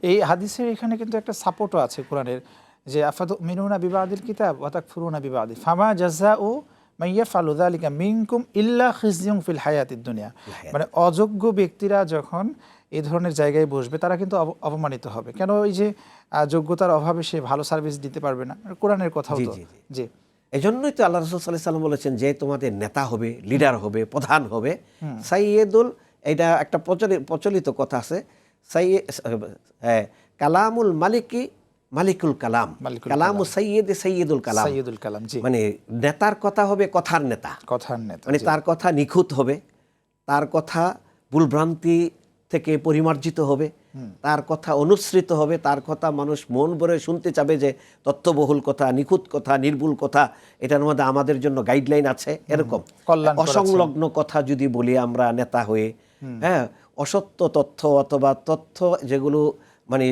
এই হাদিসের এখানে কিন্তু একটা সাপোর্টও আছে কোরআনের, যে আফাতুমিনুনা বিবাদিল কিতাব ওয়া তাকফুরুনা বিবাদি ফামা জাযাউ মান ইয়াফআলু যালিকা মিনকুম ইল্লা খিজয়ুন ফিল হায়াতিদ দুনিয়া। মানে অযোগ্য ব্যক্তিরা যখন এই ধরনের জায়গায় বসবে তারা কিন্তু অপমানিত হবে। কেন? ওই যে যোগ্যতার অভাবে সে ভালো সার্ভিস দিতে পারবে না, কোরআনের কথাও তো। জি, এজন্যই তো আল্লাহ রাসূল সাল্লাল্লাহু আলাইহি ওয়াসাল্লাম বলেছেন যে তোমাদের নেতা হবে, লিডার হবে, প্রধান হবে সাইয়্যিদুল, এটা একটা প্রচলিত কথা আছে, কালামুল মালিকি মালিকুল কালাম, কালামু সাইয়্যিদি সাইয়্যিদুল কালাম, সাইয়্যিদুল কালাম। জি, মানে নেতার কথা হবে কথার নেতা, কথার নেতা, মানে তার কথা নিখুঁত হবে, তার কথা ভুলভ্রান্তি থেকে পরিমার্জিত হবে, তার কথা অনুসৃত হবে, তার কথা মানুষ মন ভরে শুনতে চাবে যে তথ্যবহুল কথা, নিখুঁত কথা, নির্ভুল কথা, এটার মধ্যে আমাদের জন্য গাইডলাইন আছে। এরকম অসংলগ্ন কথা যদি বলি আমরা নেতা হয়ে, হ্যাঁ, অসত্য তথ্য অথবা তথ্য যেগুলো মানে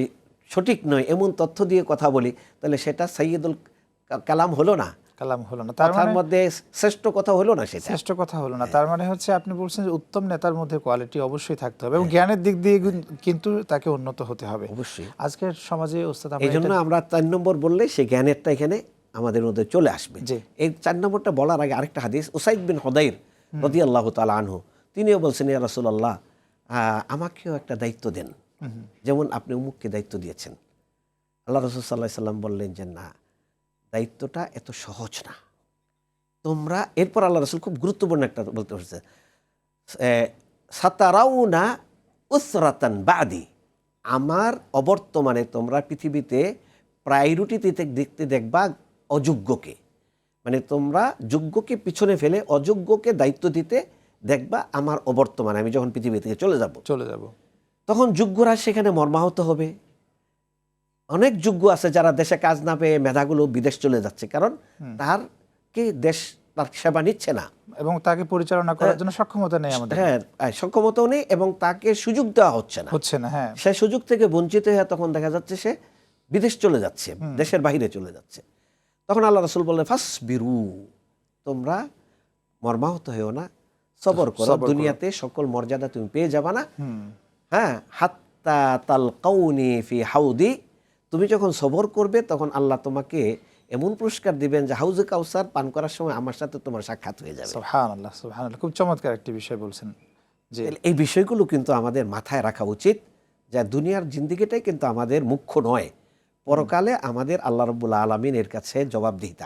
সঠিক নয় এমন তথ্য দিয়ে কথা বলি, তাহলে সেটা সাইয়্যিদুল কালাম হলো না, কালাম হলো না, তার মধ্যে শ্রেষ্ঠ কথা হলো না, সেটা শ্রেষ্ঠ কথা হলো না। তার মানে হচ্ছে আপনি বলছেন যে উত্তম নেতার মধ্যে কোয়ালিটি অবশ্যই থাকতে হবে এবং জ্ঞানের দিক দিয়ে কিন্তু তাকে উন্নত হতে হবে অবশ্যই। আজকের সমাজে ওস্তাদ এই জন্য আমরা 4 নম্বর বললে সেই জ্ঞানেরটা এখানে আমাদের মধ্যে চলে আসবে। এই 4 নম্বরটা বলার আগে আরেকটা হাদিস, উসাইদ বিন হুদাইর রাদিয়াল্লাহু তাআলা আনহু, তিনিও বলছেন ইয়া রাসূলুল্লাহ আমাকেও একটা দায়িত্ব দেন, যেমন আপনি উমুককে দায়িত্ব দিয়েছেন। আল্লাহ রাসূল সাল্লাল্লাহু আলাইহি সাল্লাম বললেন যে না, দায়িত্বটা এত সহজ না তোমরা। এরপর আল্লাহ রাসূল খুব গুরুত্বপূর্ণ একটা বলতে হচ্ছে, সাতারাউনা উসরাতান বাদি, আমার অবর্তমানে তোমরা পৃথিবীতে প্রায়োরিটিতে দেখতে দেখবা অযোগ্যকে, মানে তোমরা যোগ্যকে পিছনে ফেলে অযোগ্যকে দায়িত্ব দিতে দেখবা আমার অবর্তমানে, আমি যখন পৃথিবী থেকে চলে যাব তখন যোগ্যরা সেখানে মর্মাহত হবে। অনেক যোগ্য আছে যারা দেশে কাজ না পেয়ে মেধাগুলো বিদেশ চলে যাচ্ছে, কারণ তারকে দেশ তার সেবা নিচ্ছে না এবং তাকে পরিচালনা করার জন্য সক্ষমতা নেই আমাদের। হ্যাঁ, সক্ষমতাও নেই এবং তাকে সুযোগ দেওয়া হচ্ছে না। হ্যাঁ, সেই সুযোগ থেকে বঞ্চিত হয়ে তখন দেখা যাচ্ছে সে বিদেশ চলে যাচ্ছে, দেশের বাইরে চলে যাচ্ছে। তখন আল্লাহ রাসূল বললেন ফাসবিরু, তোমরা মর্মাহত হও না, সবর করো, দুনিয়াতে সকল মর্যাদা তুমি পেয়ে যাবা না। হ্যাঁ, হাত্তা তালকাউনি ফি হাউদি, তুমি যখন সবর করবে তখন আল্লাহ তোমাকে এমন পুরস্কার দিবেন যে হাউজে কাউসার পান করার সময় আমার সাথে তোমার সাক্ষাৎ হয়ে যাবে। সুবহানাল্লাহ, সুবহানাল্লাহ, খুব চমৎকার একটি বিষয় বলছেন। যে এই বিষয়গুলো কিন্তু আমাদের মাথায় রাখা উচিত, যে দুনিয়ার জিন্দেগিটাই কিন্তু আমাদের মুখ্য নয়, পরকালে আমাদের আল্লাহ রাব্বুল আলামিনের কাছে জবাবদিহিতা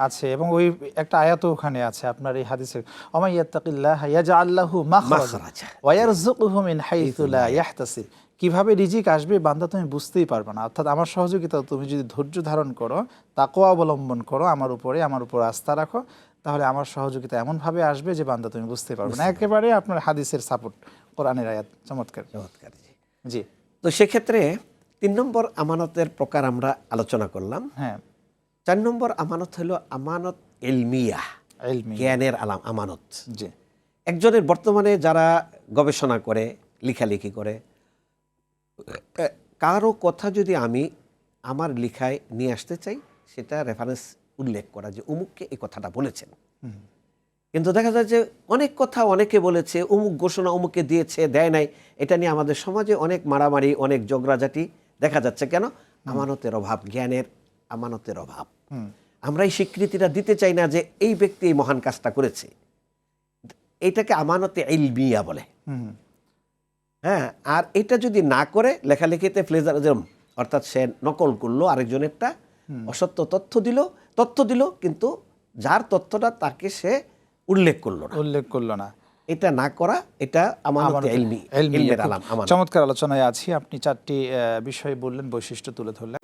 আছে। এবং ওই একটা আয়াতও ওখানে আছে আপনার এই হাদিসের, ওমাই ইয়াত্তাকিল্লাহা ইয়াজআল লাহু মাখরাজা ওয়া ইয়ারযুকুহু মিন হাইসু লা ইয়াহতাসিব, কিভাবে রিজিক আসবে বান্দা তুমি বুঝতেই পারবে না। অর্থাৎ আমার সহযোগিতা তুমি যদি ধৈর্য ধারণ করো, তাকওয়া অবলম্বন করো, আমার উপর আস্থা রাখো, তাহলে আমার সহযোগিতা এমনভাবে আসবে যে বান্দা তুমি বুঝতেই পারবে না। একেবারে আপনার হাদিসের সাপোর্ট, কোরআনের আয়াত। চমৎকার। জি, তো সেক্ষেত্রে 3 নম্বর আমানতের প্রকার আমরা আলোচনা করলাম। হ্যাঁ, 4 নম্বর আমানত হলো আমানত ইলমিয়া, জ্ঞানের আমানত। জি, একজনের বর্তমানে যারা গবেষণা করে, লেখালেখি করে, কারো কথা যদি আমি আমার লেখায় নিয়ে আসতে চাই, সেটা রেফারেন্স উল্লেখ করা যে অমুককে এই কথাটা বলেছেন। কিন্তু দেখা যায় যে অনেক কথা অনেকে বলেছে, অমুক ঘোষণা অমুককে দিয়েছে, দেয় নাই, এটা নিয়ে আমাদের সমাজে অনেক মারামারি, অনেক ঝগড়াঝাটি দেখা যাচ্ছে। কেন? আমানতের অভাব, জ্ঞানের আমানতের অভাব। আমরা এই স্বীকৃতিটা দিতে চাই না যে এই ব্যক্তি এই মহান কাজটা করেছে। এইটাকে আমানতে ইলমিয়া বলে। হ্যাঁ, আর এটা যদি না করে লেখালেখিতে প্লেজারিজম, অর্থাৎ সে নকল করলো আরেকজনেরটা, অসত্য তথ্য দিল কিন্তু যার তথ্যটা তাকে সে উল্লেখ করলো না, এটা না করা, এটা আমানতে ইলমি, ইলমের আলাম। চমৎকার আলোচনায় আছি। আপনি 4টি বিষয় বললেন, বৈশিষ্ট্য তুলে ধরলেন।